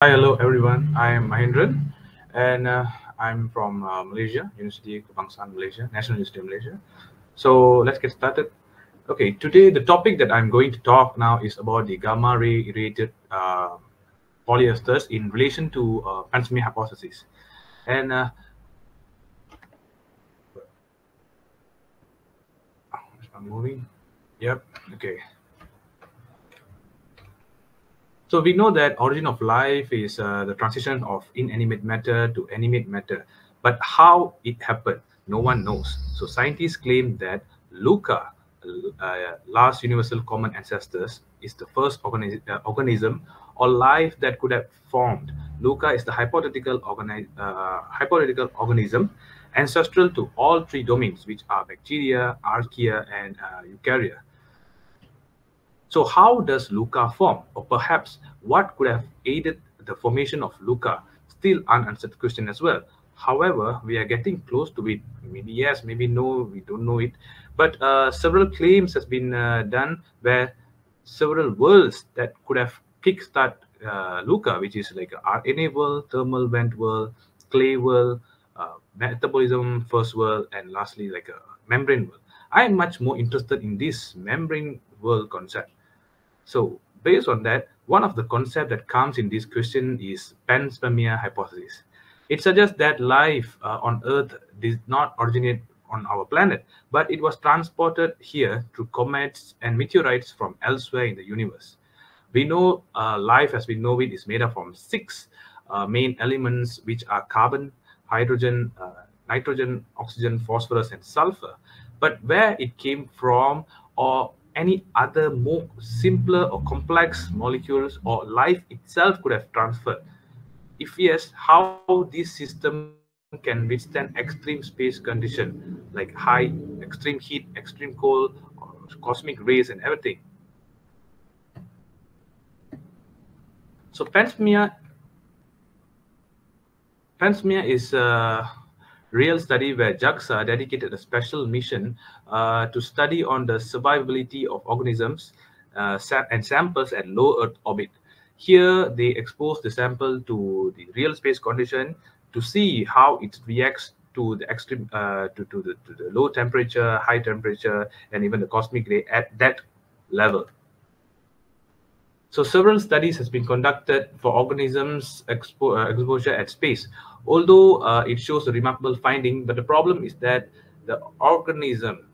Hi, hello everyone. I am Mahendran, and I'm from Malaysia, University Kebangsaan Malaysia, National University of Malaysia. So let's get started. Okay, today the topic that I'm going to talk now is about the gamma ray irradiated polyesters in relation to panspermia hypothesis. And I'm moving. Yep. Okay. So we know that origin of life is the transition of inanimate matter to animate matter, but how it happened, no one knows. So scientists claim that LUCA, last universal common ancestors, is the first organism or life that could have formed. LUCA is the hypothetical organism ancestral to all three domains, which are bacteria, archaea, and eukarya. So how does LUCA form? Or perhaps what could have aided the formation of LUCA? Still unanswered question as well. However, we are getting close to it. Maybe yes, maybe no, we don't know it. But several claims has been done where several worlds that could have kickstart LUCA, which is like a RNA world, thermal vent world, clay world, metabolism first world, and lastly like a membrane world. I am much more interested in this membrane world concept. So based on that, one of the concepts that comes in this question is panspermia hypothesis. It suggests that life on Earth did not originate on our planet, but it was transported here through comets and meteorites from elsewhere in the universe. We know life as we know it is made up from six main elements, which are carbon, hydrogen, nitrogen, oxygen, phosphorus, and sulfur. But where it came from, or any other more simpler or complex molecules, or life itself could have transferred? If yes, how this system can withstand extreme space condition like high, extreme heat, extreme cold, cosmic rays, and everything. So panspermia is a real study where JAXA dedicated a special mission to study on the survivability of organisms and samples at low Earth orbit. Here, they expose the sample to the real space condition to see how it reacts to the extreme to the low temperature, high temperature, and even the cosmic ray at that level. So several studies has been conducted for organisms exposure at space. Although it shows a remarkable finding, but the problem is that the organism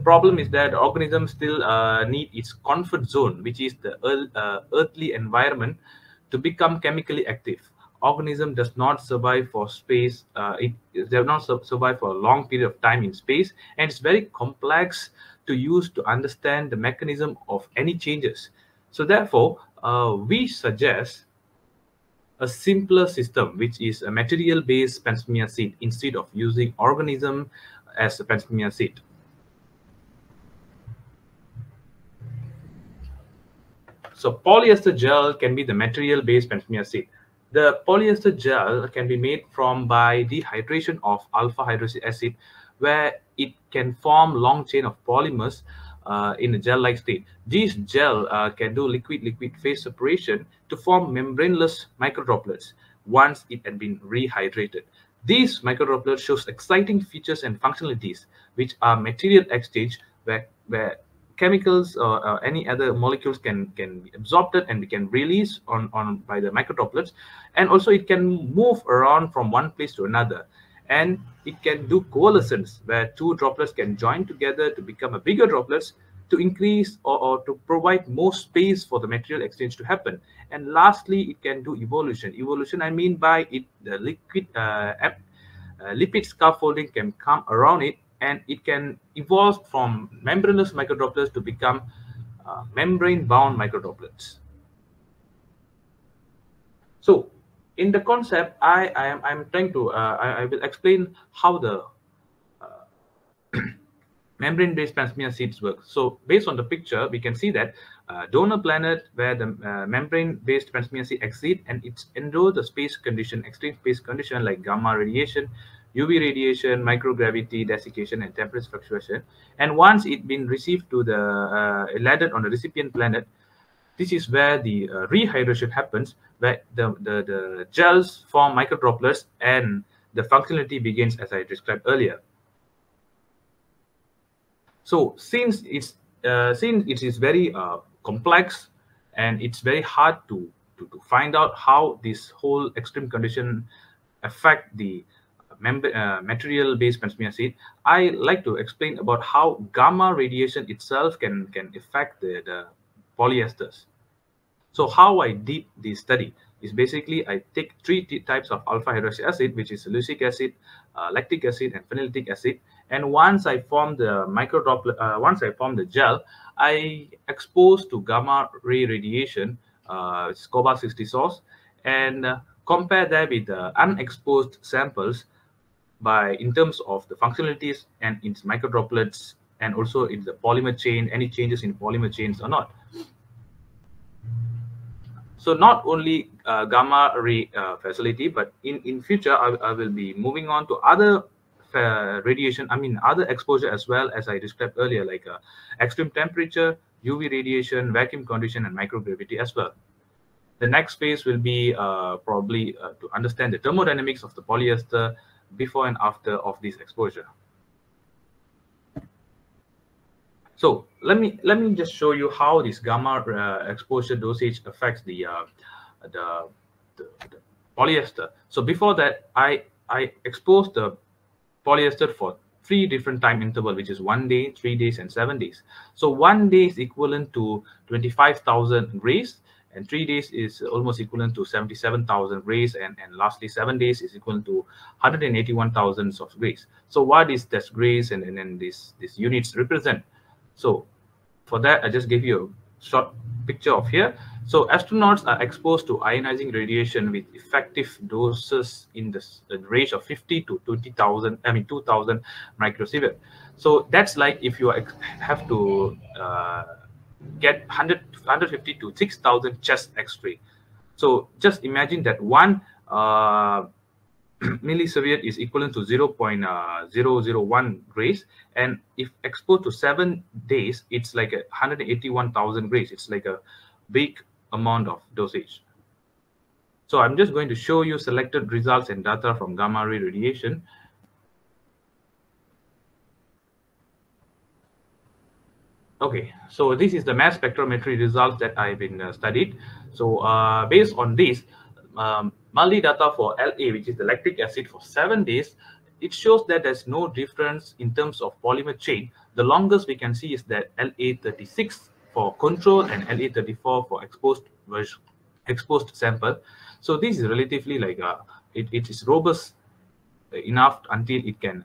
organisms still need its comfort zone, which is the earthly environment, to become chemically active. Organism does not survive for space. It does not survive for a long period of time in space, and it's very complex to use to understand the mechanism of any changes. So therefore, we suggest a simpler system, which is a material-based panspermia seed instead of using organism as a panspermia seed. So polyester gel can be the material-based panspermia seed. The polyester gel can be made from by dehydration of alpha hydroxy acid, where it can form long chain of polymers in a gel-like state. These gel can do liquid-liquid phase separation to form membraneless microdroplets once it had been rehydrated. These microdroplets shows exciting features and functionalities, which are material exchange, where chemicals or any other molecules can be absorbed and we can release on by the microdroplets, and also it can move around from one place to another, and it can do coalescence where two droplets can join together to become a bigger droplets to increase or to provide more space for the material exchange to happen. And lastly, it can do evolution. I mean by it, the lipid scaffolding can come around it, and it can evolve from membranous microdroplets to become membrane-bound microdroplets. So, in the concept, I'm trying to I will explain how the membrane-based panspermia seeds work. So, based on the picture, we can see that donor planet where the membrane-based panspermia seed exit, and it's endure the space condition, extreme space condition like gamma radiation, UV radiation, microgravity, desiccation, and temperature fluctuation. And once it been received to the landed on the recipient planet, This is where the rehydration happens, where the gels form microdroplets and the functionality begins as I described earlier. So since it is very complex and it's very hard to find out how this whole extreme condition affect the material-based panspermia seed, I like to explain about how gamma radiation itself can affect the polyesters. So how I did this study is basically I take three types of alpha hydroxy acid, which is luecic acid, lactic acid, and phenyllactic acid. And once I form the microdroplet, once I form the gel, I expose to gamma ray radiation, it's cobalt 60 source, and compare that with the unexposed samples by in terms of the functionalities and its microdroplets, and also in the polymer chain, any changes in polymer chains or not. So not only gamma ray facility, but in future, I will be moving on to other radiation, other exposure as well, as I described earlier, like extreme temperature, UV radiation, vacuum condition, and microgravity as well. The next phase will be probably to understand the thermodynamics of the polyester before and after of this exposure. So let me just show you how this gamma exposure dosage affects the polyester. So before that, I exposed the polyester for 3 different time interval, which is 1 day, 3 days, and 7 days. So 1 day is equivalent to 25,000 grays, and 3 days is almost equivalent to 77,000 grays, and lastly 7 days is equivalent to 181,000 of grays. So what is this grays and then these units represent? So for that, I just gave you a short picture of here. So astronauts are exposed to ionizing radiation with effective doses in the range of 50 to 20,000, 2,000 microsievert. So that's like if you have to get 150 to 6,000 chest X-ray. So just imagine that one millisievert is equivalent to 0.001 grays, and if exposed to 7 days, it's like 181,000 grays. It's like a big amount of dosage. So I'm just going to show you selected results and data from gamma ray radiation. Okay, so this is the mass spectrometry results that I've been studied. So based on this, MALDI data for LA, which is the lactic acid, for 7 days, it shows that there's no difference in terms of polymer chain. The longest we can see is that LA36 for control and LA34 for exposed sample. So this is relatively like it is robust enough until it can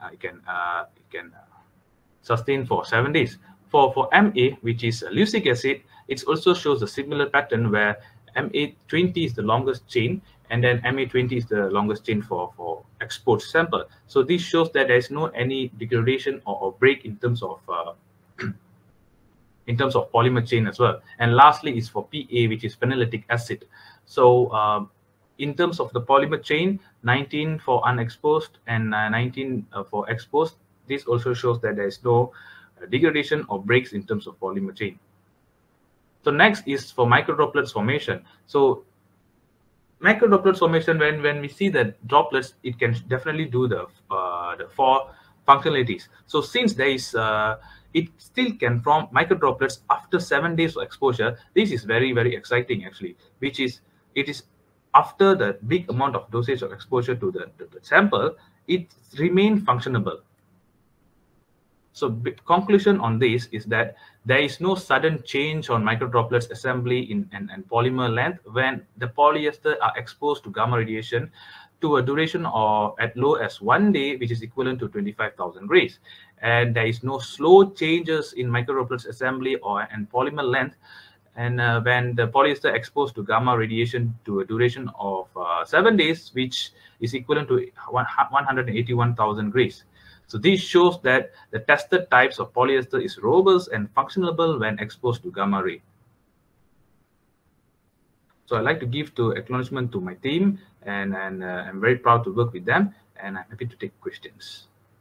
sustain for 7 days. For MA, which is luecic acid, it also shows a similar pattern where MA20 is the longest chain, and then MA20 is the longest chain for exposed sample. So this shows that there is no any degradation or break in terms of polymer chain as well. And lastly is for PA, which is phenyllactic acid. So in terms of the polymer chain, 19 for unexposed and 19 for exposed. This also shows that there is no degradation or breaks in terms of polymer chain. So next is for microdroplets formation. So microdroplets formation, when we see the droplets, it can definitely do the 4 functionalities. So since there is it still can form microdroplets after 7 days of exposure, this is very, very exciting actually, which is it is after the big amount of dosage of exposure to the sample, it remains functionable. So conclusion on this is that there is no sudden change on microdroplets assembly and polymer length when the polyester are exposed to gamma radiation to a duration of at low as 1 day, which is equivalent to 25,000 grays. And there is no slow changes in microdroplets assembly and polymer length, and when the polyester exposed to gamma radiation to a duration of 7 days, which is equivalent to 181,000 grays. So this shows that the tested types of polyester is robust and functionable when exposed to gamma ray. So I'd like to give acknowledgement to my team, and I'm very proud to work with them, and I'm happy to take questions.